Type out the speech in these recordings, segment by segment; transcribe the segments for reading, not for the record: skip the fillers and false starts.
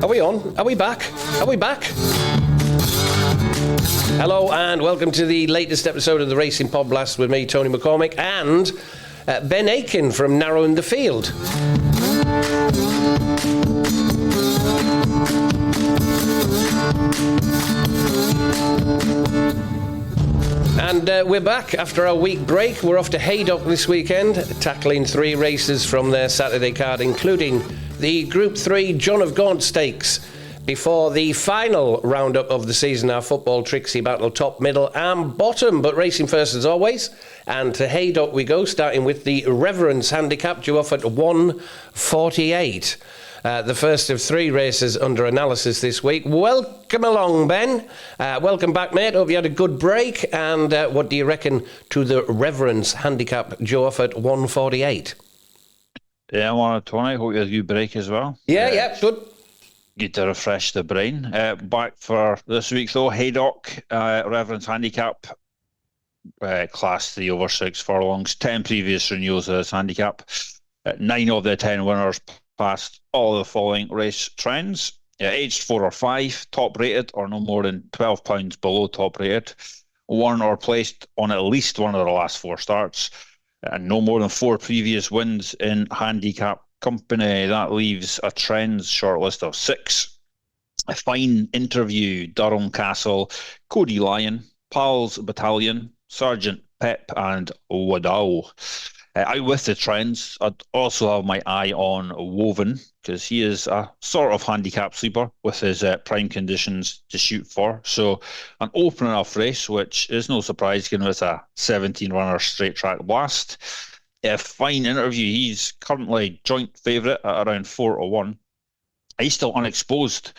Are we on? Are we back? Are we back? Hello and welcome to the latest episode of the Racing Pod Blast with me, Tony McCormick, and Ben Aiken from Narrowing the Field. And we're back after our week break. We're off to Haydock this weekend, tackling 3 races from their Saturday card, including the Group 3 John of Gaunt Stakes, before the final roundup of the season, our Football Trixie Battle, top, middle and bottom. But racing first as always, and to Haydock we go, starting with the Reverence Handicap, due off at 1:48. The first of 3 races under analysis this week. Welcome along, Ben. Welcome back, mate. Hope you had a good break. And what do you reckon to the Reverence Handicap, due off at 1:48? Yeah, well, Tony, hope you had a good break as well. Yeah, good. Good to refresh the brain. Back for this week, though, Haydock, Reverence Handicap, Class 3 over 6 furlongs, 10 previous renewals of this handicap. 9 of the 10 winners past all the following race trends. Aged 4 or 5, top rated or no more than £12 below top rated. Won or placed on at least one of the last 4 starts. And no more than 4 previous wins in handicap company. That leaves a trends shortlist of 6. A Fine Interview, Durham Castle, Cody Lyon, Pals Battalion, Sergeant Pep and Waddell. Out with the trends, I'd also have my eye on Woven, because he is a sort of handicap sleeper with his prime conditions to shoot for. So an open enough race, which is no surprise given it's a 17-runner straight track blast. A Fine Interview, he's currently joint favourite at around 4-1. He's still unexposed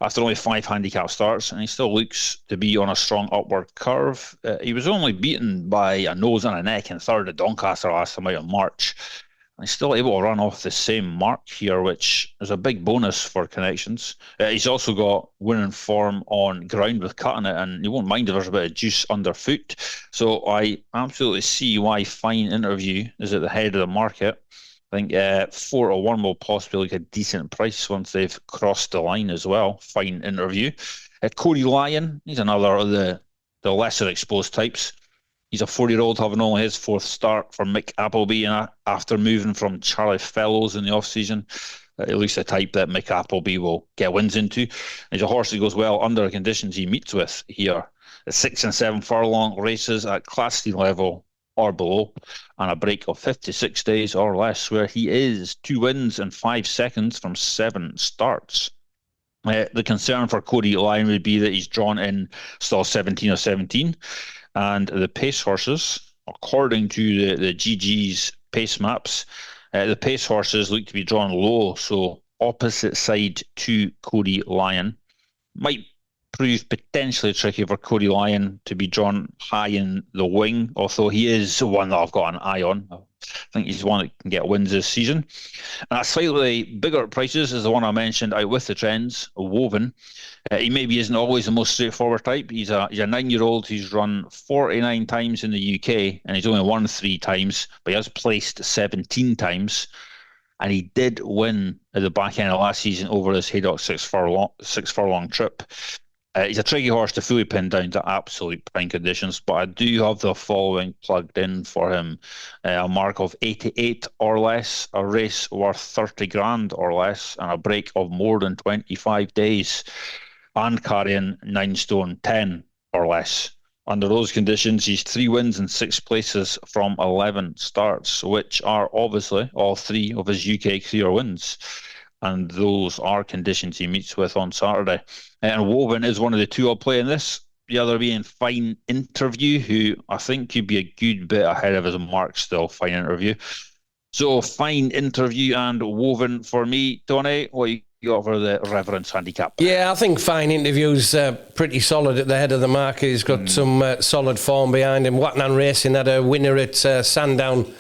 after only 5 handicap starts, and he still looks to be on a strong upward curve. He was only beaten by a nose and a neck in third at Doncaster last time out in March. And he's still able to run off the same mark here, which is a big bonus for connections. He's also got winning form on ground with cutting it, and you won't mind if there's a bit of juice underfoot. So I absolutely see why Fine Interview is at the head of the market. I think 4-1 will possibly look a decent price once they've crossed the line as well. Fine Interview. Cody Lyon, he's another of the lesser exposed types. He's a 4-year-old having only his 4th start for Mick Appleby, and after moving from Charlie Fellows in the off-season, at least the type that Mick Appleby will get wins into. He's a horse that goes well under the conditions he meets with here. 6 and 7 furlong races at Class C level or below, and a break of 56 days or less, where he is 2 wins and 5 seconds from 7 starts. The concern for Cody Lyon would be that he's drawn in stall 17 or 17, and the pace horses, according to the GeeGeez pace maps, the pace horses look to be drawn low, so opposite side to Cody Lyon. Might prove potentially tricky for Cody Lyon to be drawn high in the wing, although he is one that I've got an eye on. I think he's one that can get wins this season. And at slightly bigger prices is the one I mentioned out with the trends, Woven. He maybe isn't always the most straightforward type. He's a 9-year-old who's run 49 times in the UK, and he's only won 3 times, but he has placed 17 times. And he did win at the back end of last season over this Haydock 6 furlong trip. He's a tricky horse to fully pin down to absolute prime conditions, but I do have the following plugged in for him. A mark of 88 or less, a race worth 30 grand or less, and a break of more than 25 days, and carrying 9 stone 10 or less. Under those conditions, he's 3 wins and 6 places from 11 starts, which are obviously all 3 of his UK career wins. And those are conditions he meets with on Saturday. And Woven is one of the 2 I'll play in this. The other being Fine Interview, who I think could be a good bit ahead of his mark still, Fine Interview. So Fine Interview and Woven for me. Tony, what you got for the Reverence Handicap? Yeah, I think Fine Interview's pretty solid at the head of the market. He's got some solid form behind him. Watnan Racing had a winner at Sandown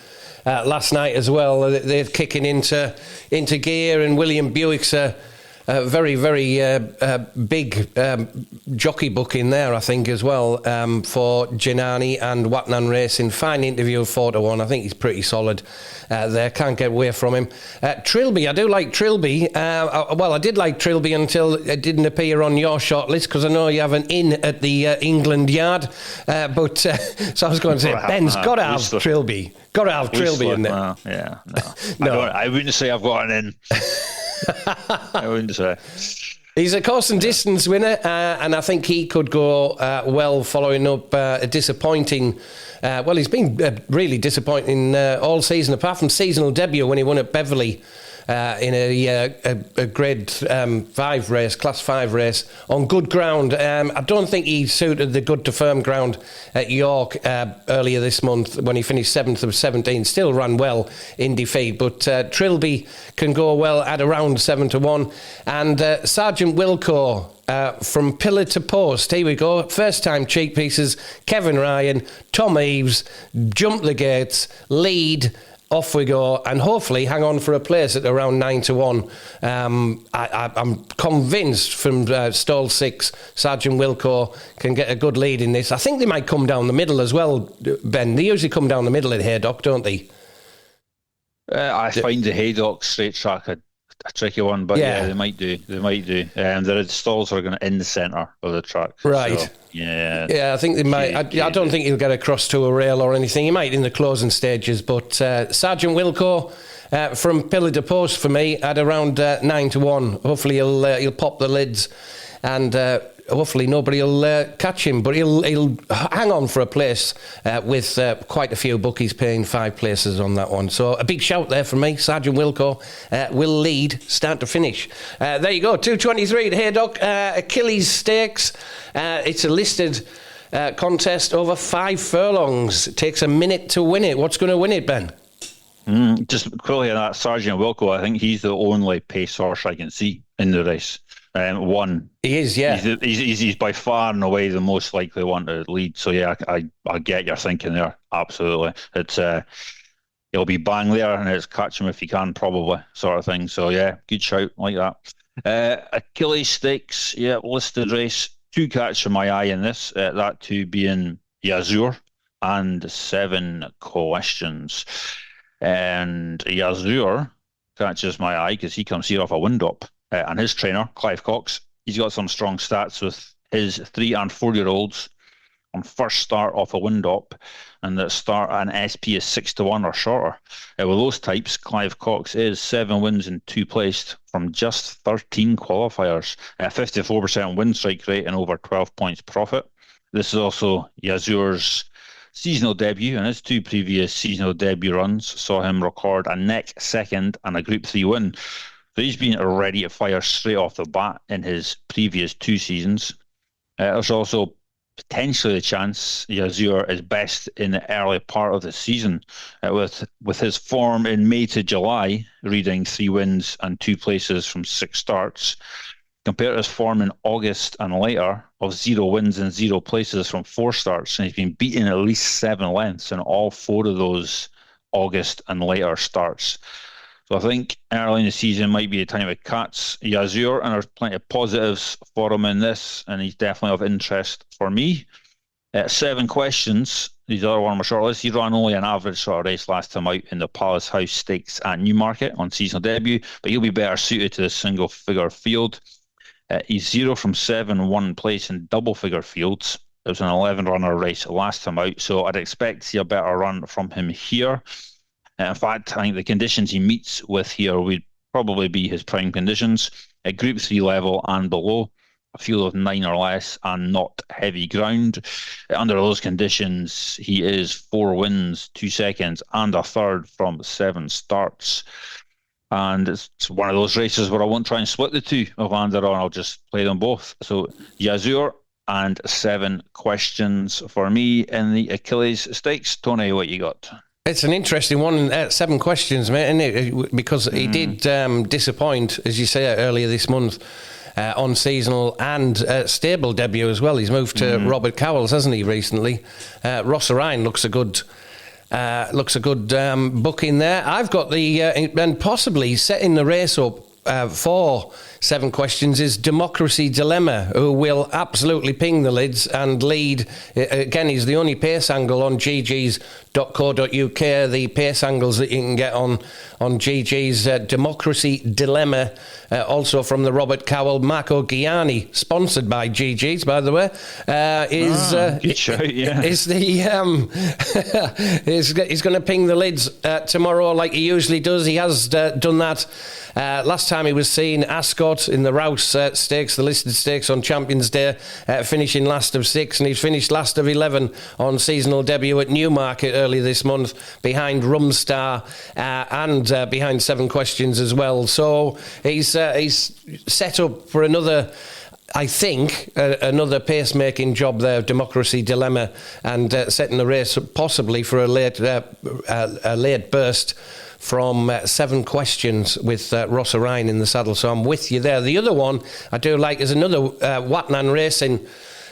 last night as well. They're kicking into gear, and William Buick's very, very big jockey book in there, I think, as well, for Janani and Watnan Racing. Fine interview, 4-1. I think he's pretty solid there. Can't get away from him. Trilby, I do like Trilby. Well, I did like Trilby until it didn't appear on your shortlist, because I know you have an in at the England yard. But so I was going to say, Ben's got to have Trilby. Got to have Trilby in there. Yeah, no. I wouldn't say I've got an in. I wouldn't say. He's a course and distance winner, and I think he could go well following up a disappointing... well, he's been really disappointing all season, apart from seasonal debut when he won at Beverley in a grade 5 race, class 5 race, on good ground. I don't think he suited the good to firm ground at York earlier this month when he finished 7th of 17. Still ran well in defeat, but Trilby can go well at around 7-1. And Sergeant Wilco, from pillar to post, here we go. First time cheek pieces, Kevin Ryan, Tom Eaves, jump the gates, lead, off we go, and hopefully hang on for a place at around 9-1. I'm convinced from stall 6, Sergeant Wilco can get a good lead in this. I think they might come down the middle as well, Ben. They usually come down the middle at Haydock, don't they? I find the Haydock straight track a tricky one, but yeah, they might do. There are stalls that are going to in the centre of the track. Right. So, yeah, I think they might. I don't think he'll get across to a rail or anything. He might in the closing stages, but Sergeant Wilco from pillar to post for me at around 9-1. Hopefully he'll pop the lids, and hopefully nobody will catch him, but he'll hang on for a place with quite a few bookies paying 5 places on that one. So a big shout there from me. Sergeant Wilco will lead start to finish. There you go, 2:23 at Haydock, Achilles Stakes. It's a listed contest over 5 furlongs. It takes a minute to win it. What's going to win it, Ben? Just quickly on that, Sergeant Wilco, I think he's the only pace horse I can see in the race. One. He is, yeah. He's by far and away the most likely one to lead. So yeah, I get your thinking there. Absolutely, it's he'll be bang there, and it's catch him if you can, probably, sort of thing. So yeah, good shout like that. Achilles Stakes, yeah, listed race. 2 catch in my eye in this. That 2 being Yazur and 7 questions. And Yazur catches my eye because he comes here off a wind up. And his trainer, Clive Cox, he's got some strong stats with his 3 and 4-year-olds on first start off a wind up, and that start an SP is 6-1 or shorter. With those types, Clive Cox is 7 wins and 2 placed from just 13 qualifiers, 54% win strike rate and over 12 points profit. This is also Yazur's seasonal debut, and his 2 previous seasonal debut runs saw him record a neck second and a Group 3 win. So he's been ready to fire straight off the bat in his previous 2 seasons. There's also potentially a chance Yazur is best in the early part of the season, with his form in May to July reading 3 wins and 2 places from 6 starts, compared to his form in August and later of 0 wins and 0 places from 4 starts, and he's been beaten at least 7 lengths in all 4 of those August and later starts. So I think early in the season might be a time of catch Yazur, and there's plenty of positives for him in this, and he's definitely of interest for me. 7 questions, these other one on my shortlist. He ran only an average sort of race last time out in the Palace House Stakes at Newmarket on seasonal debut, but he'll be better suited to the single figure field. He's 0 from 7, 1 place in double figure fields. It was an 11 runner race last time out, so I'd expect to see a better run from him here. In fact, I think the conditions he meets with here would probably be his prime conditions at Group 3 level and below, a field of 9 or less and not heavy ground. Under those conditions, he is 4 wins, 2 seconds and a third from 7 starts. And it's one of those races where I won't try and split the 2 of Lander on. I'll just play them both. So Yazur and 7 questions for me in the Achilles Stakes. Tony, what you got? It's an interesting one, 7 questions, mate, isn't it? Because he did disappoint, as you say, earlier this month on seasonal and stable debut as well. He's moved to Robert Cowell's, hasn't he, recently? Ross Orion looks a good book in there. I've got and possibly setting the race up for 7 questions is Democracy Dilemma, who will absolutely ping the lids and lead. Again, he's the only pace angle on GeeGeez.co.uk, the pace angles that you can get on GeeGeez. Democracy Dilemma, also from the Robert Cowell, Marco Gianni, sponsored by GeeGeez, by the way, good shout, yeah. is the he's going to ping the lids tomorrow like he usually does. He has done that. Last time he was seen, Ascot in the Rouse Stakes, the listed stakes on Champions Day, finishing last of 6, and he's finished last of 11 on seasonal debut at Newmarket early this month, behind Rumstar and behind 7 questions as well. So he's set up for another, I think, another pace-making job there, Democracy Dilemma, and setting the race possibly for a late burst from 7 questions with Ross Orion in the saddle. So I'm with you there. The other one I do like is another Watnan Racing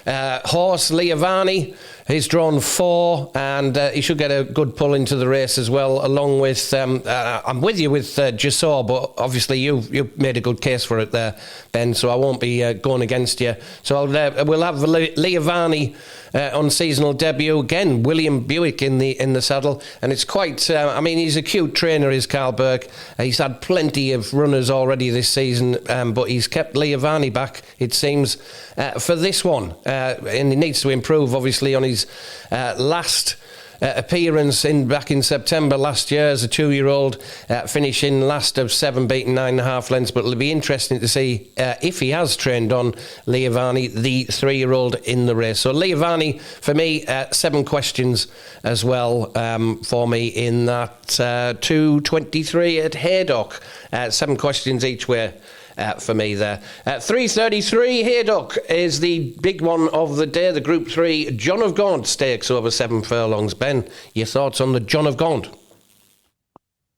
horse, Leovani. He's drawn 4, and he should get a good pull into the race as well, along with, I'm with you with Jasor, but obviously you made a good case for it there, Ben, so I won't be going against you. So we'll have Leovani on seasonal debut. Again, William Buick in the saddle, and it's quite, he's a cute trainer, is Carl Burke. He's had plenty of runners already this season, but he's kept Leovani back, it seems, for this one. And he needs to improve, obviously, on his last appearance back in September last year as a 2-year-old, finishing last of 7, beating 9.5 lengths. But it'll be interesting to see if he has trained on Leovani, the 3-year-old, in the race. So Leovani, for me, 7 questions as well for me in that 2:23 at Haydock. 7 questions each way. For me there. 3:33 Haydock is the big one of the day, the Group 3 John of Gaunt Stakes over 7 furlongs. Ben, your thoughts on the John of Gaunt?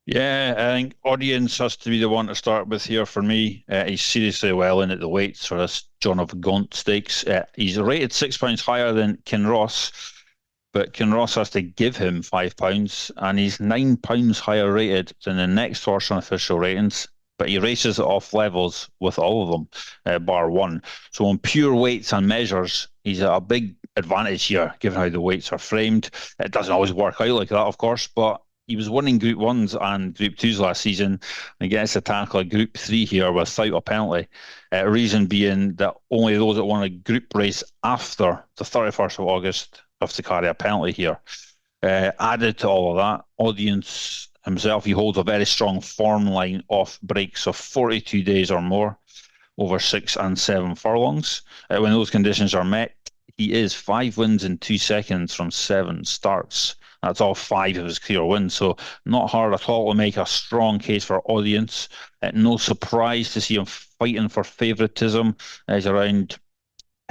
Yeah, I think Audience has to be the one to start with here for me. He's seriously well in at the weights for this John of Gaunt Stakes. He's rated £6 higher than Kinross, but Kinross has to give him £5, and he's £9 higher rated than the next horse on official ratings. But he races off levels with all of them, bar 1. So on pure weights and measures, he's at a big advantage here, given how the weights are framed. It doesn't always work out like that, of course, but he was winning Group 1s and Group 2s last season, and he gets to tackle a Group 3 here without a penalty. Reason being that only those that won a group race after the 31st of August have to carry a penalty here. Added to all of that, Audience himself, he holds a very strong form line off breaks of 42 days or more over 6 and 7 furlongs. When those conditions are met, he is 5 wins in 2 seconds from 7 starts. That's all 5 of his clear wins, so not hard at all to make a strong case for Audience. No surprise to see him fighting for favouritism. He's around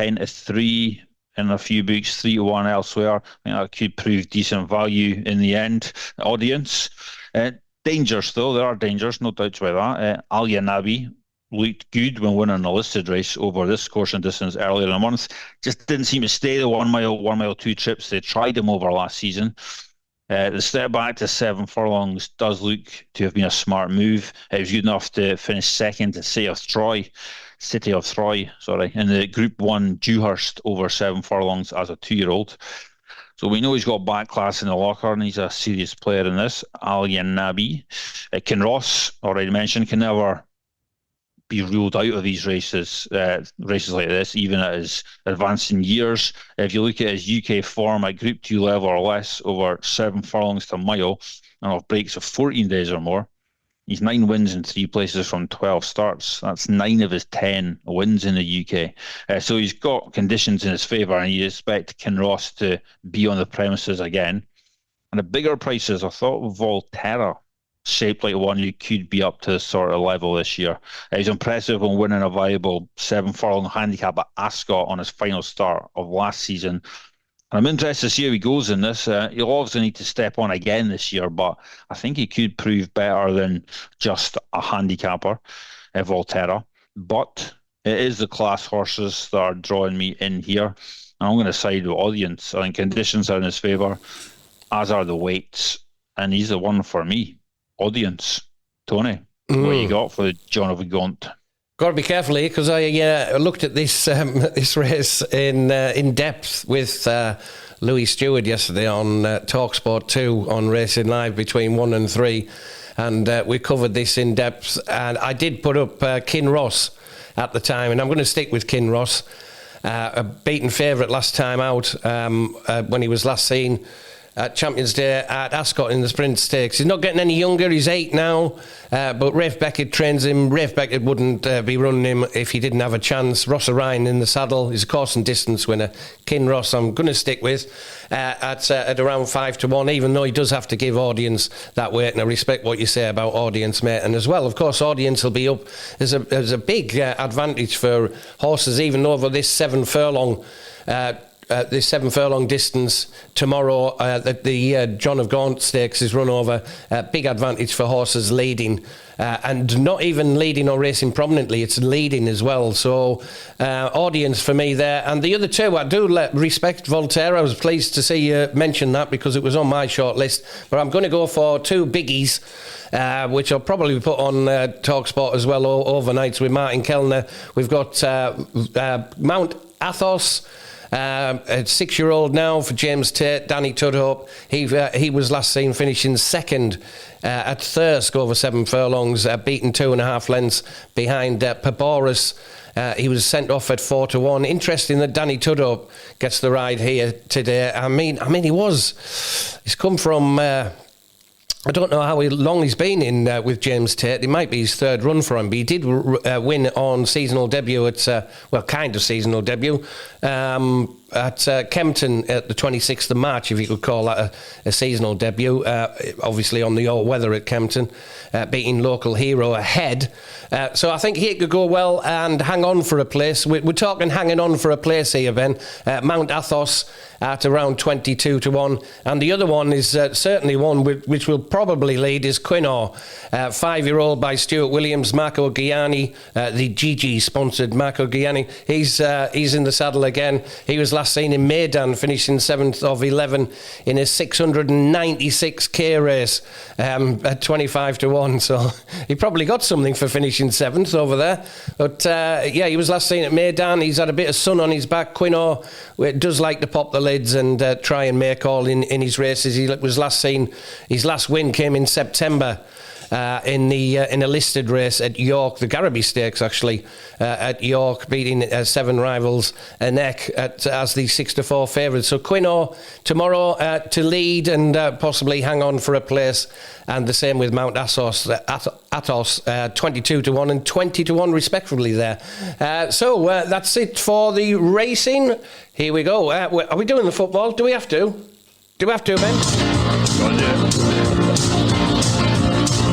10-3 in a few books, 3-1 elsewhere. I think that could prove decent value in the end. Audience. Dangers, though. There are dangers, no doubts about that. Al Yanabi looked good when winning a listed race over this course and distance earlier in the month. Just didn't seem to stay the 1 mile 2 trips they tried him over last season. The step back to 7 furlongs does look to have been a smart move. It was good enough to finish second to City of Troy, in the Group 1 Dewhurst over 7 furlongs as a 2-year-old. So we know he's got back class in the locker, and he's a serious player in this. Al Yanabi. Kinross, already mentioned, can never be ruled out of these races like this, even at his advancing years. If you look at his UK form at Group 2 level or less, over 7 furlongs to a mile, and off breaks of 14 days or more, he's 9 wins in 3 places from 12 starts. That's 9 of his 10 wins in the UK. So he's got conditions in his favour, and you expect Kinross to be on the premises again. And the bigger prices, I thought Volterra shaped like one who could be up to this sort of level this year. He's impressive on winning a viable 7 furlong handicap at Ascot on his final start of last season. I'm interested to see how he goes in this. He'll obviously need to step on again this year, but I think he could prove better than just a handicapper, Volterra. But it is the class horses that are drawing me in here. And I'm going to side with Audience. I think conditions are in his favour, as are the weights. And he's the one for me. Audience. Tony? What you got for John of Gaunt? Got to be careful here, because I looked at this this race in depth with Louis Stewart yesterday on TalkSport 2 on Racing Live between 1 and 3, and we covered this in depth. And I did put up Kinross at the time, and I'm going to stick with Kinross. A beaten favourite last time out when he was last seen at Champions Day at Ascot in the Sprint Stakes. He's not getting any younger, he's 8 now, but Rafe Beckett trains him. Rafe Beckett wouldn't be running him if he didn't have a chance. Ross Orion in the saddle, he's a course and distance winner. Kinross I'm going to stick with at around 5-1, even though he does have to give Audience that weight, and I respect what you say about Audience, mate. And as well, of course, Audience will be up. There's a big advantage for horses, even over this 7 furlong this 7 furlong distance tomorrow. The John of Gaunt Stakes is run over. Big advantage for horses leading, and not even leading or racing prominently, it's leading as well. So Audience for me there. And the other two, I do respect Voltaire. I was pleased to see you mention that, because it was on my short list. But I'm going to go for 2 biggies, which I'll probably put on TalkSport as well overnights with Martin Kellner. We've got Mount Athos, a 6-year-old now for James Tate, Danny Tudhope. He was last seen finishing second at Thirsk over 7 furlongs, beaten 2.5 lengths behind Paboris. He was sent off at 4-1. Interesting that Danny Tudhope gets the ride here today. I mean, he's come from. I don't know how long he's been in with James Tate. It might be his 3rd run for him, but he did win on seasonal debut at, kind of seasonal debut, at Kempton at the 26th of March, if you could call that a seasonal debut. Obviously on the all-weather at Kempton, beating local hero ahead. So I think he could go well and hang on for a place. We're talking hanging on for a place here, Ben. Mount Athos at around 22-1. And the other one is certainly one which will probably lead is Quinaw, 5-year-old by Stuart Williams, Marco Gianni, the GeeGeez sponsored Marco Gianni. He's in the saddle again. He was last seen in Maidan, finishing 7th of 11 in a 696k race at 25-1. So he probably got something for finishing 7th over there. But he was last seen at Maidan. He's had a bit of sun on his back. Quinaw does like to pop the lids and try and make all in his races. He was last seen, his last win came in September. In a listed race at York, the Garraby Stakes actually, at York, beating 7 rivals a neck as the 6-4 favourite. So Quinaw tomorrow to lead and possibly hang on for a place, and the same with Mount Athos, 22-1 and 20-1 respectively there. So that's it for the racing. Here we go. Are we doing the football? Do we have to? Do we have to, Ben?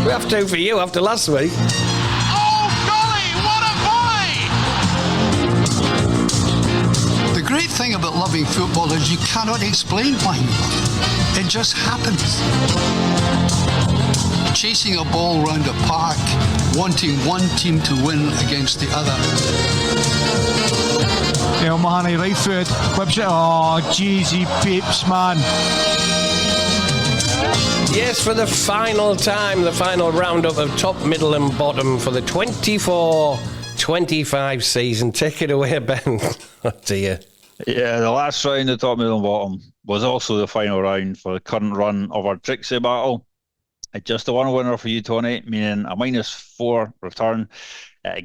We have to for you after last week. Oh, golly, what a boy! The great thing about loving football is you cannot explain why you love it. It just happens. Chasing a ball round a park, wanting one team to win against the other. El Mahoney, right foot, whips it. Oh, JEEZY PEEPS, man. Yes, for the final time, the final roundup of top, middle and bottom for the 24-25 season. Take it away, Ben. Oh, dear. Yeah, the last round, the top, middle and bottom, was also the final round for the current run of our Trixie Battle. Just the one winner for you, Tony, meaning a -4 return,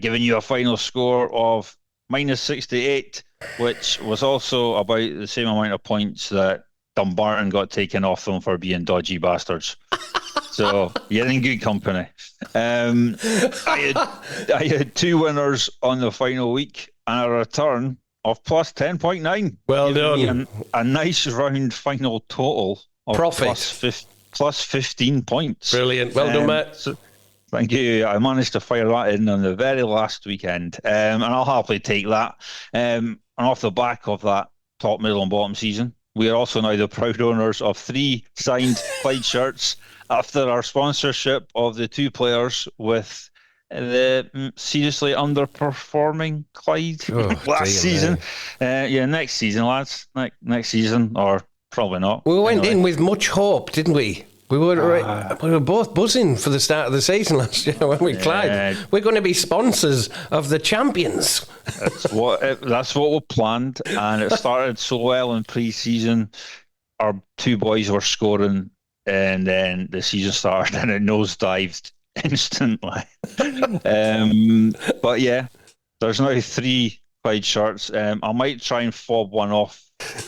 giving you a final score of -68, which was also about the same amount of points that Dumbarton got taken off them for being dodgy bastards. So you're in good company. I had 2 winners on the final week and a return of plus 10.9. Well done. A nice round final total of profit. plus 15 points. Brilliant. Well done, mate. So, thank you. I managed to fire that in on the very last weekend, and I'll happily take that. And off the back of that top, middle and bottom season, we are also now the proud owners of 3 signed Clyde shirts after our sponsorship of the 2 players with the seriously underperforming Clyde last season. Next season, lads. Next season, or probably not. We went in with much hope, didn't we? We were both buzzing for the start of the season last year when we Clyde. We're going to be sponsors of the champions. That's what we planned, and it started so well in pre-season. Our two boys were scoring, and then the season started, and it nosedived instantly. But yeah, there's now 3 Clyde shirts. I might try and fob one of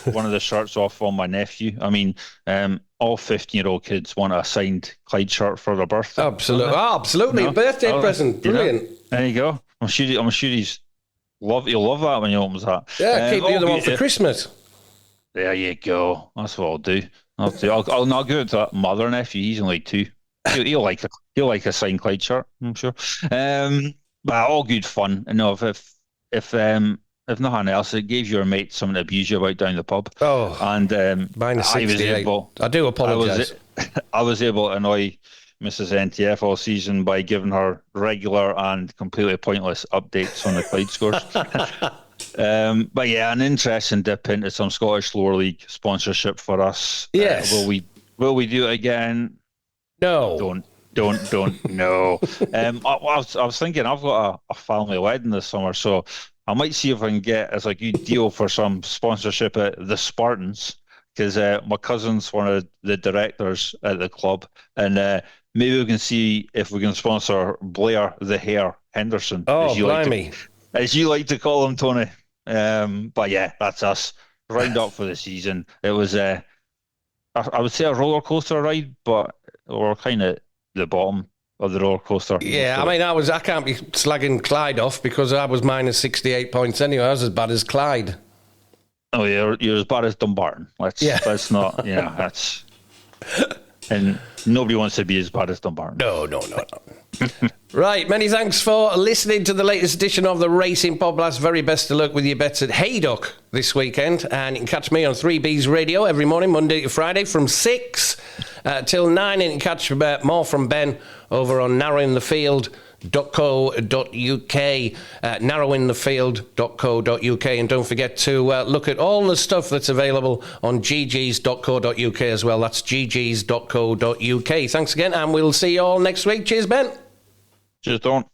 the shirts off on my nephew. I mean, all 15-year-old kids want a signed Clyde shirt for their birthday. Absolutely. Birthday present. Brilliant. There you go. I'm sure you'll love that when he opens that. Yeah, keep the other one for Christmas. There you go. That's what I'll do. I'll not go to that mother nephew. He's only 2. He'll like a signed Clyde shirt, I'm sure. But all good fun. You know, if nothing else, it gave your mate something to abuse you about down the pub. Oh, and minus 68. I do apologise. I was able to annoy Mrs. NTF all season by giving her regular and completely pointless updates on the Clyde scores. But yeah, an interesting dip into some Scottish lower league sponsorship for us. Yes. Will we do it again? No. Don't. No. I was thinking I've got a family wedding this summer, so I might see if I can get as a good deal for some sponsorship at the Spartans, because my cousin's one of the directors at the club, and maybe we can see if we can sponsor Blair the Hare Henderson. Oh, blimey. As you like to call him, Tony. But yeah, that's us. Round up for the season. It was, I would say, a roller coaster ride, but we're kind of the bottom of the roller coaster. Yeah, I mean, I can't be slagging Clyde off because I was minus 68 points anyway. I was as bad as Clyde. Oh, yeah, you're as bad as Dumbarton. Let's not, that's... And nobody wants to be as bad as Dumbarton. No. Right, many thanks for listening to the latest edition of the Racing Podcast. Very best of luck with your bets at Haydock this weekend. And you can catch me on 3B's Radio every morning, Monday to Friday, from 6 till 9. And you can catch more from Ben over on narrowingthefield.co.uk, narrowingthefield.co.uk. And don't forget to look at all the stuff that's available on GeeGeez.co.uk as well. That's GeeGeez.co.uk. Thanks again, and we'll see you all next week. Cheers, Ben. Cheers, Don.